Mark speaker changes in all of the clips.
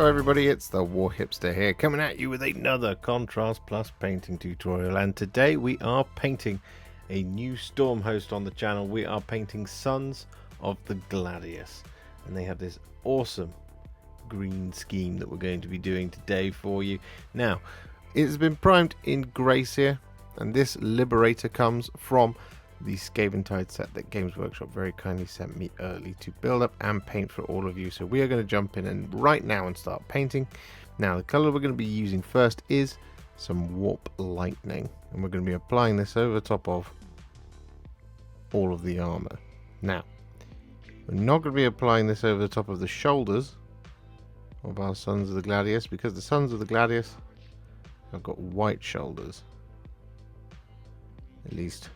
Speaker 1: Hello everybody, it's the Warhipster here, coming at you with another Contrast Plus painting tutorial, and today we are painting a new Stormhost on the channel. We are painting Sons of the Gladius, and they have this awesome green scheme that we're going to be doing today for you. Now, it has been primed in grey Seer, and this Liberator comes from the Skaventide set that Games Workshop very kindly sent me early to build up and paint for all of you. So we are going to jump in and right now and start painting. Now the colour we're going to be using first is some Warp Lightning, and we're going to be applying this over the top of all of the armour. Now we're not going to be applying this over the top of the shoulders of our Sons of the Gladius, because the Sons of the Gladius have got white shoulders, at least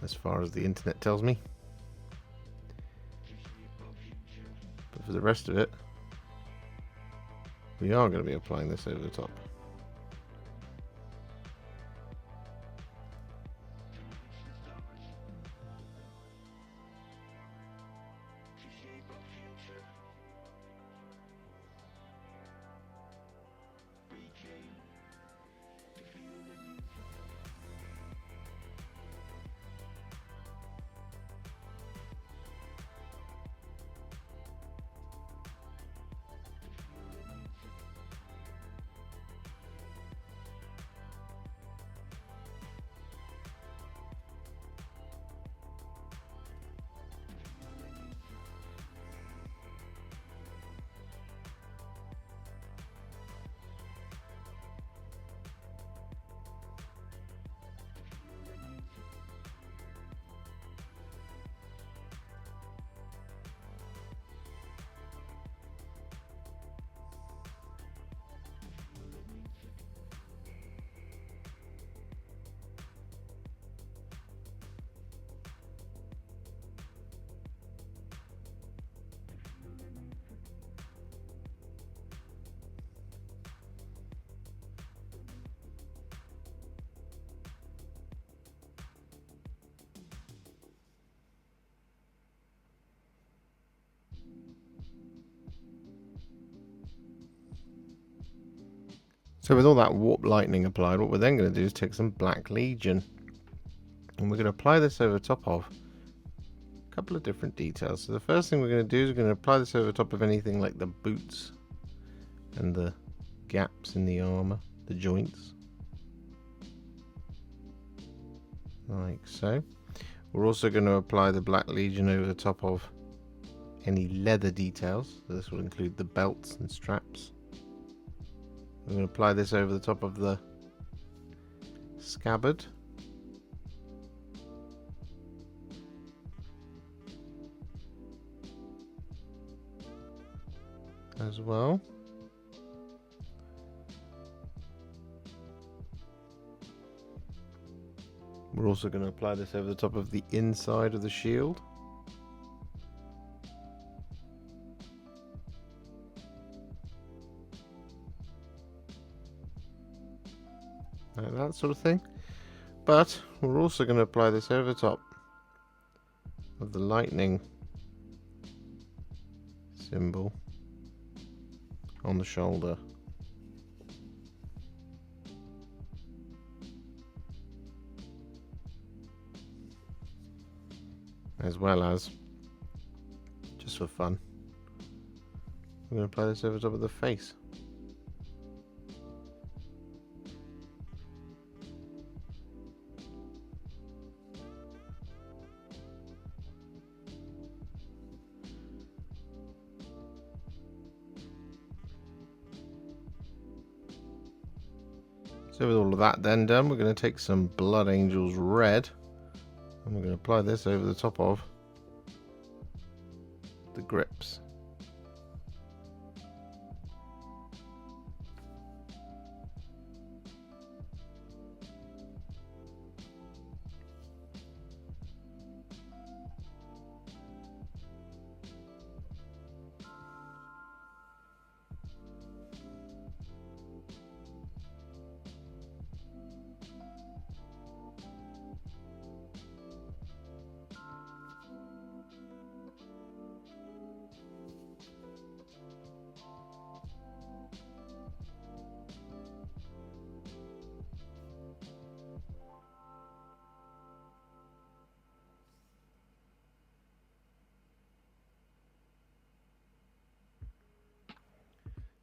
Speaker 1: as far as the internet tells me. But for the rest of it, we are going to be applying this over the top. So with all that Warp Lightning applied, what we're then going to do is take some Black Legion, and we're going to apply this over the top of a couple of different details. So the first thing we're going to do is we're going to apply this over the top of anything like the boots and the gaps in the armour, the joints, like so. We're also going to apply the Black Legion over the top of any leather details. So this will include the belts and straps. We're going to apply this over the top of the scabbard. As well. We're also going to apply this over the top of the inside of the shield. Like that sort of thing. But we're also going to apply this over the top of the lightning symbol on the shoulder. As well as, just for fun, we're going to apply this over the top of the face. So with all of that then done, we're going to take some Blood Angels Red, and we're going to apply this over the top of the grips.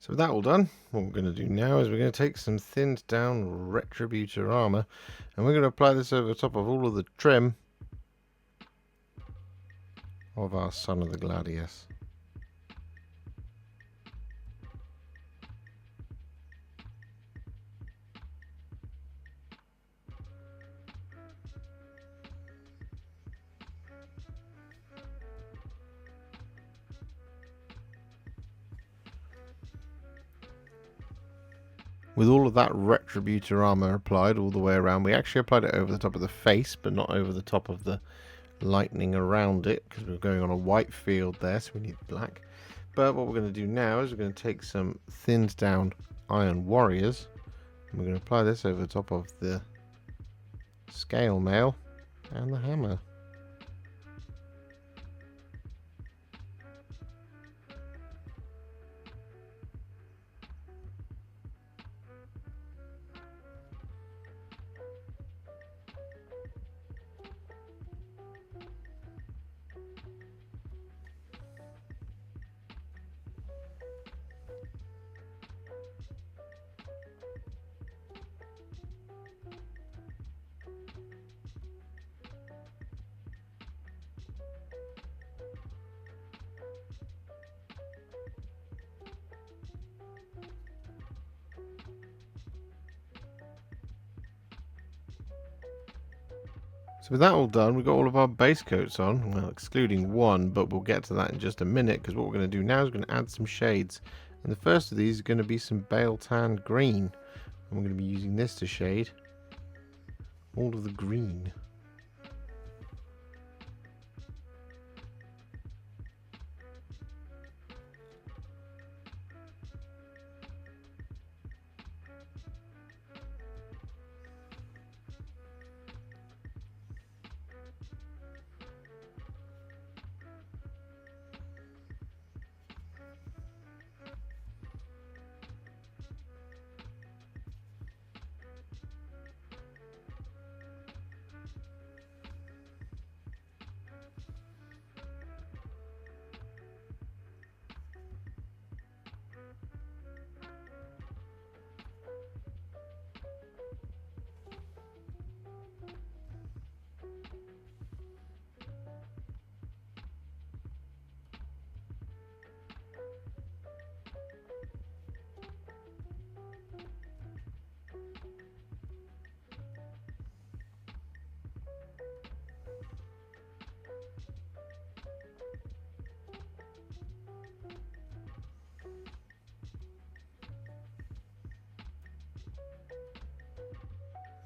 Speaker 1: So with that all done, what we're going to do now is we're going to take some thinned down Retributor Armour and we're going to apply this over the top of all of the trim of our Son of the Gladius. With all of that Retributor Armour applied all the way around, we actually applied it over the top of the face, but not over the top of the lightning around it, because we're going on a white field there, so we need black. But what we're going to do now is we're going to take some thinned down Iron Warriors, and we're going to apply this over the top of the scale mail and the hammer. So with that all done, we've got all of our base coats on, well, excluding one, but we'll get to that in just a minute, because what we're going to do now is we're going to add some shades. And the first of these is going to be some Biel-Tan Green. And we're going to be using this to shade all of the green.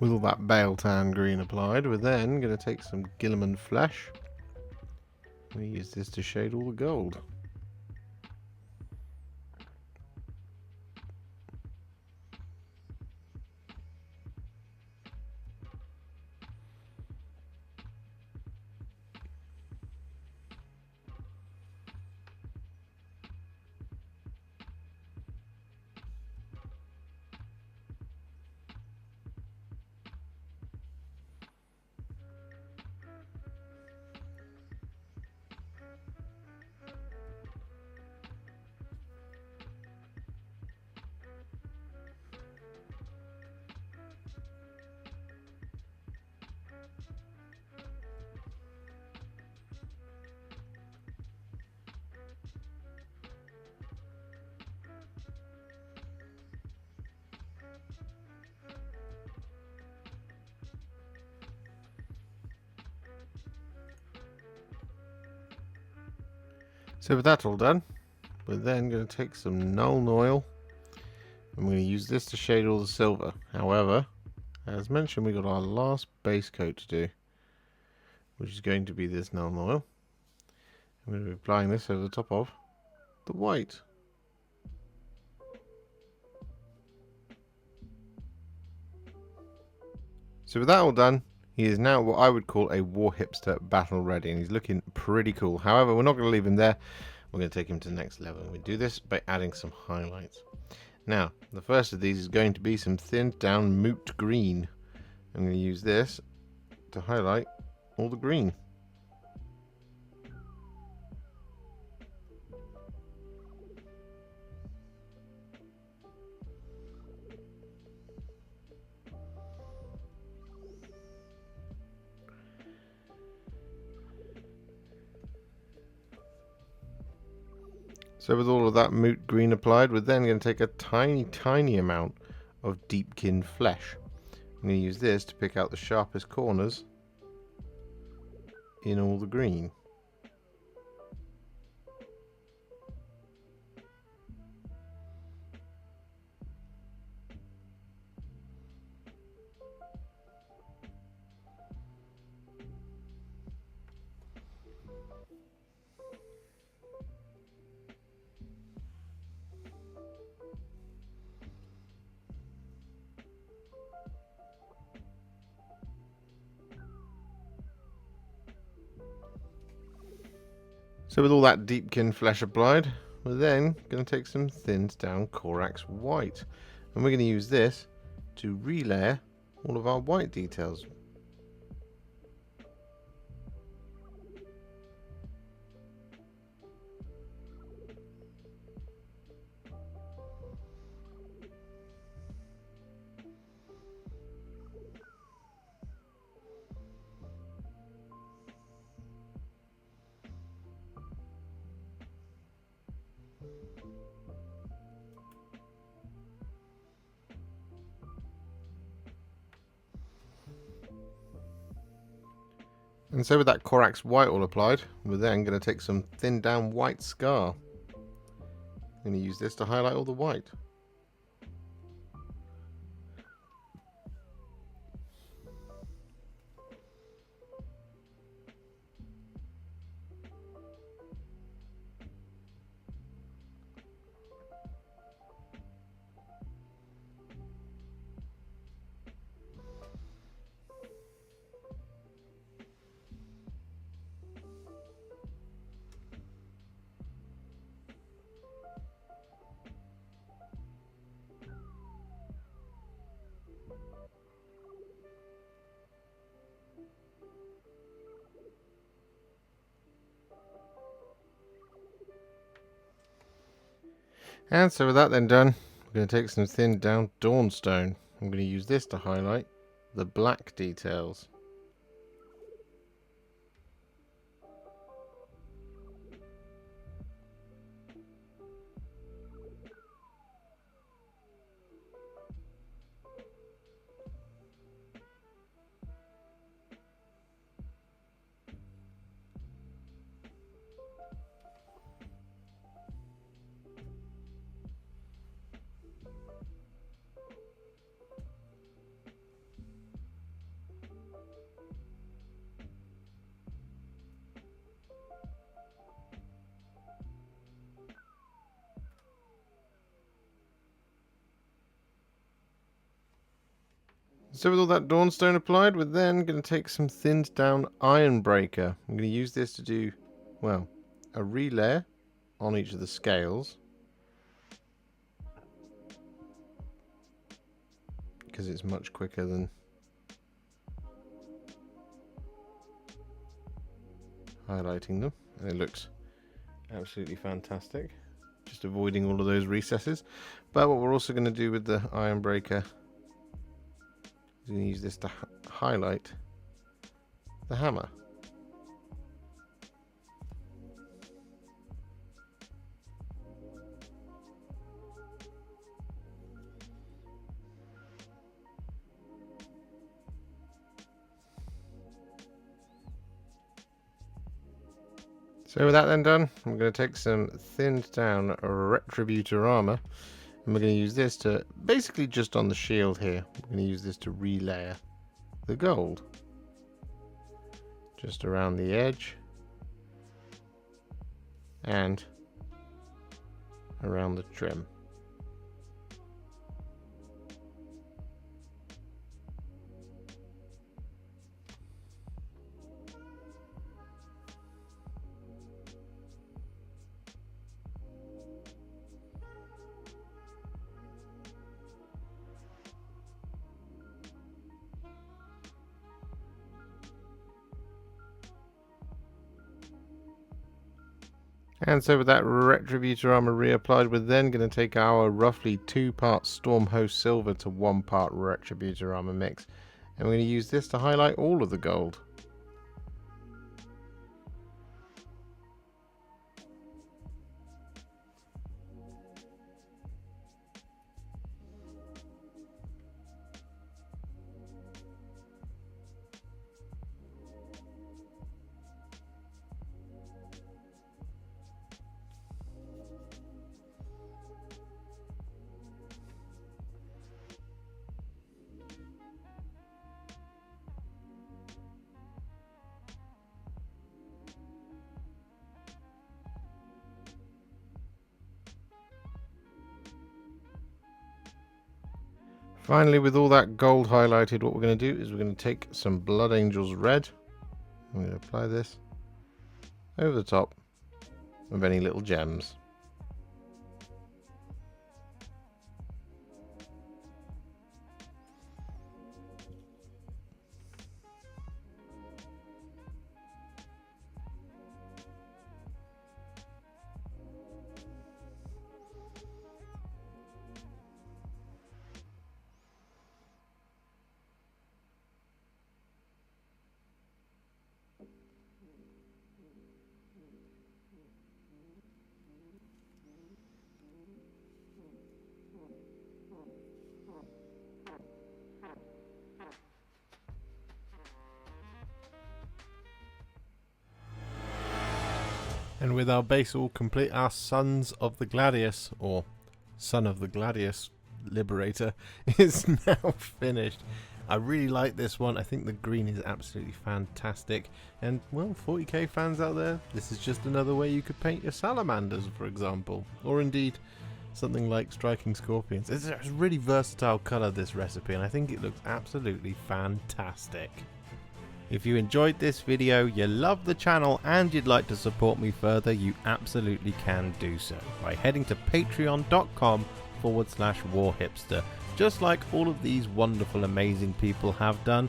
Speaker 1: With all that Biel-Tan Green applied, we're then going to take some Guilliman Flesh. We use this to shade all the gold. So with that all done, we're then going to take some Nuln Oil. I'm going to use this to shade all the silver. However, as mentioned, we've got our last base coat to do, which is going to be this Nuln Oil. I'm going to be applying this over the top of the white. So with that all done, he is now what I would call a Warhipster battle ready, and he's looking pretty cool. However, we're not going to leave him there. We're going to take him to the next level, and we do this by adding some highlights. Now, the first of these is going to be some thinned down Moot Green. I'm going to use this to highlight all the green. So with all of that Moot Green applied, we're then going to take a tiny amount of Deepkin Flesh. I'm going to use this to pick out the sharpest corners in all the green. So with all that Deepkin Flesh applied, we're then going to take some thinned down Corax White, and we're going to use this to relayer all of our white details. And so with that Corax White all applied, we're then going to take some thinned down white scar. I'm going to use this to highlight all the white. And so with that then done, we're going to take some thinned down Dawnstone. I'm going to use this to highlight the black details. So with all that Dawnstone applied, we're then going to take some thinned down Ironbreaker. I'm going to use this to do, well, a relayer on each of the scales, because it's much quicker than highlighting them, and it looks absolutely fantastic, just avoiding all of those recesses. But what we're also going to do with the Ironbreaker, I'm going to use this to highlight the hammer. So with that then done, I'm going to take some thinned down Retributor Armour, and we're going to use this to, basically just on the shield here, we're going to use this to relayer the gold. Just around the edge and around the trim. And so with that Retributor Armour reapplied, we're then going to take our roughly 2 parts Stormhost Silver to 1 part Retributor Armour mix. And we're going to use this to highlight all of the gold. Finally, with all that gold highlighted, what we're going to do is we're going to take some Blood Angels Red. I'm going to apply this over the top of any little gems. And with our base all complete, our Sons of the Gladius, or Son of the Gladius Liberator, is now finished. I really like this one. I think the green is absolutely fantastic. And, well, 40k fans out there, this is just another way you could paint your salamanders, for example. Or indeed, something like striking scorpions. It's a really versatile colour, this recipe, and I think it looks absolutely fantastic. If you enjoyed this video, you love the channel, and you'd like to support me further, you absolutely can do so by heading to patreon.com/Warhipster, just like all of these wonderful, amazing people have done.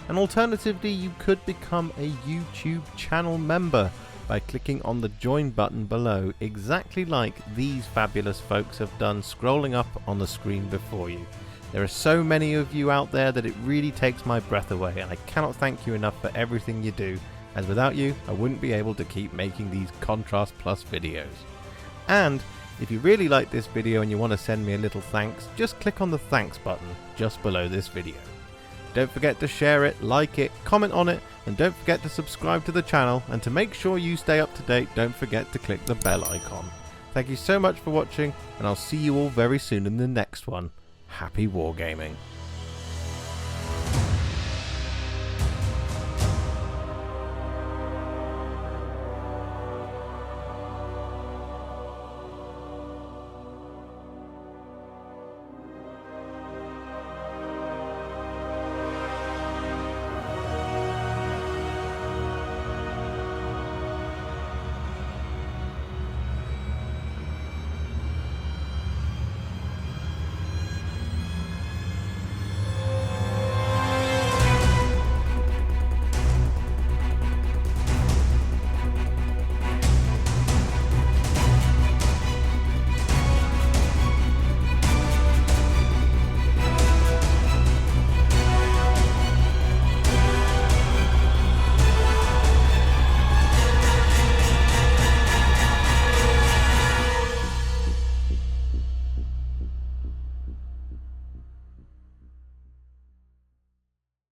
Speaker 1: And alternatively, you could become a YouTube channel member by clicking on the join button below, exactly like these fabulous folks have done, scrolling up on the screen before you. There are so many of you out there that it really takes my breath away, and I cannot thank you enough for everything you do, as without you I wouldn't be able to keep making these Contrast Plus videos. And if you really like this video and you want to send me a little thanks, just click on the thanks button just below this video. Don't forget to share it, like it, comment on it, and don't forget to subscribe to the channel, and to make sure you stay up to date, don't forget to click the bell icon. Thank you so much for watching, and I'll see you all very soon in the next one. Happy wargaming.